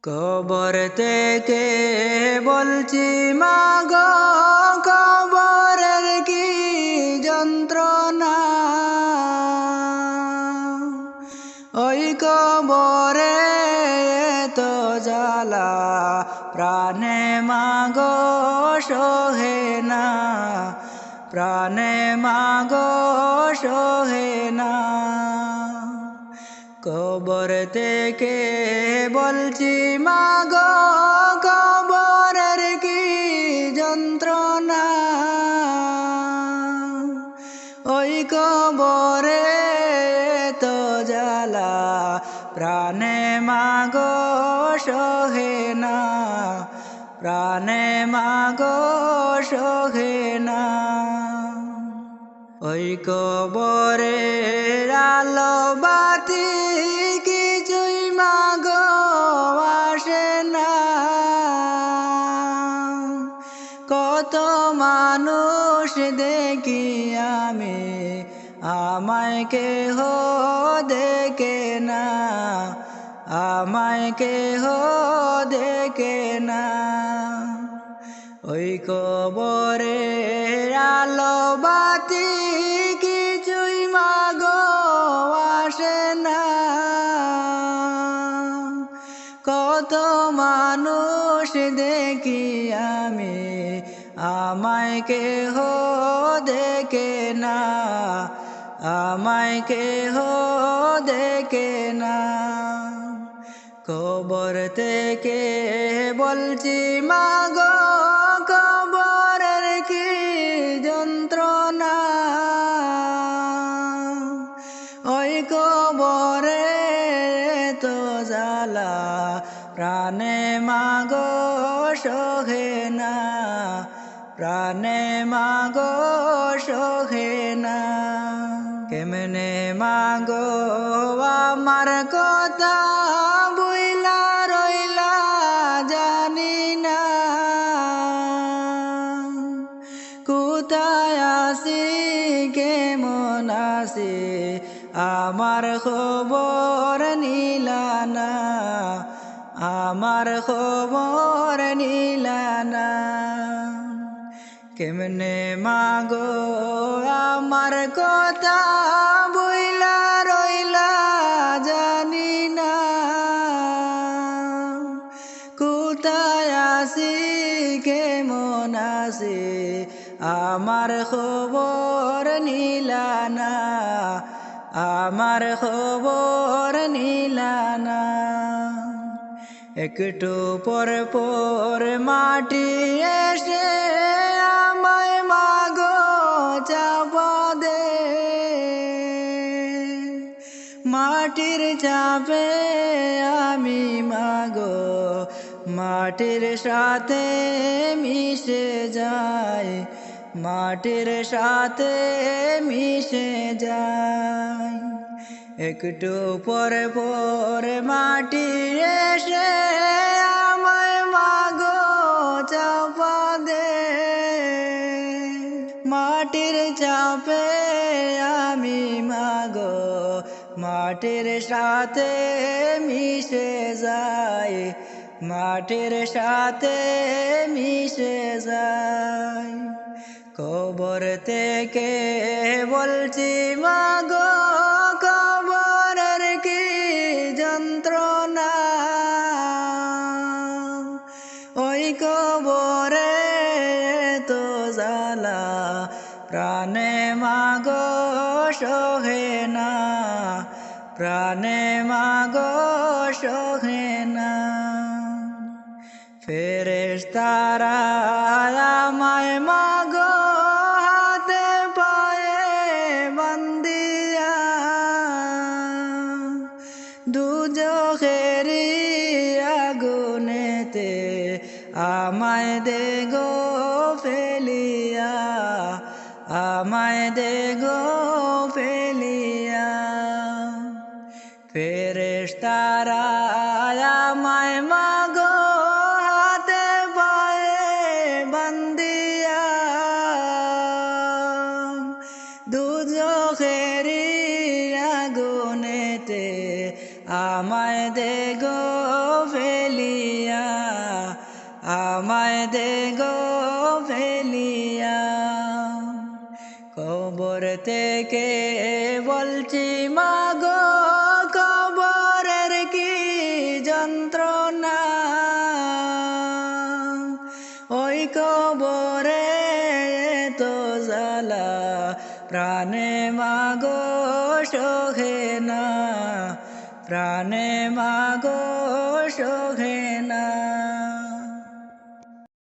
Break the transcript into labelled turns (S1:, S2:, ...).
S1: কবর থেকে বলছি মাগো, কবরের কি যন্ত্রণা। ওই কবরে তো জ্বালা, প্রাণে মাগো সহে না, প্রাণে মাগো সহে না। কবর থেকে বলছি মাগো, কবরের কি যন্ত্রণা। ওই কবরে তো জ্বালা, প্রাণে মাগো সহে না, প্রাণে মাগো সহে না। ওই কবরের আলো বাতি কিছুই মাগো আসে না। কত মানুষ দেখি আমি, আমায় কেহ দেখে না, আমায় কেহ দেখে না। ওই কবরের আলো বাতি কিছুই মাগো আসে না। কত মানুষ দেখি আমি, আমায় কেহ দেখে না, আমায় কেহ দেখে না। কবর থেকে বলছি মাগো, কবরের কি যন্ত্রণা। ওই কবরে তো জ্বালা, প্রাণে মাগো সহে না, প্রাণে মাগো সহে না। কেমনে মাগো আমার কথা বইলা রইলা জানি না। কোথায় আছি কেমন আছি আমার খবর নিলা না, আমার খবর নিলা না। কেমনে মাগো আমার কথা বইলা রইলা জানি না। কোথায় আছি কেমন আছি আমার খবর নিলা না, আমার খবর নিলা না। একটু পর পর মাটি এসে আমায় মাগো চাপা দে। মাটির চাপে আমি মাগো মাটির সাথে মিশে যাই, মাটির সাথে মিশে যাই। একটু পর পর মাটি এসে আমায় মাগো চাপা দে। মাটির চাপে আমি মাগো মাটির সাথে মিশে যাই, মাটির সাথে মিশে যাই। কবর থেকে বলছি মাগো, কবরের কি যন্ত্রণা। ওই কবরে তো জ্বালা, প্রাণে মাগো সহে না, প্রাণে মাগো সহে না। ফেরেশতারা আমায় মাগো হাতে পায়ে বান্ধিয়া, দুজখেরি আগুনেতে আমায় দেগো ফেলিয়া, আমায় দেগো ফেলিয়া। ফেরেশতারা আমায় মাগো হাতে পায়ে বান্ধিয়া, দুজখেরি আগুনেতে আমায় দেগো ফেলিয়া। আমায় দে গো ফেলিয়া। কবর থেকে বলছি মাগো, কবরের কি যন্ত্রণা, ওই কবরে তো জ্বালা, প্রাণে মাগো সহে না, প্রাণে মাগো সহে না।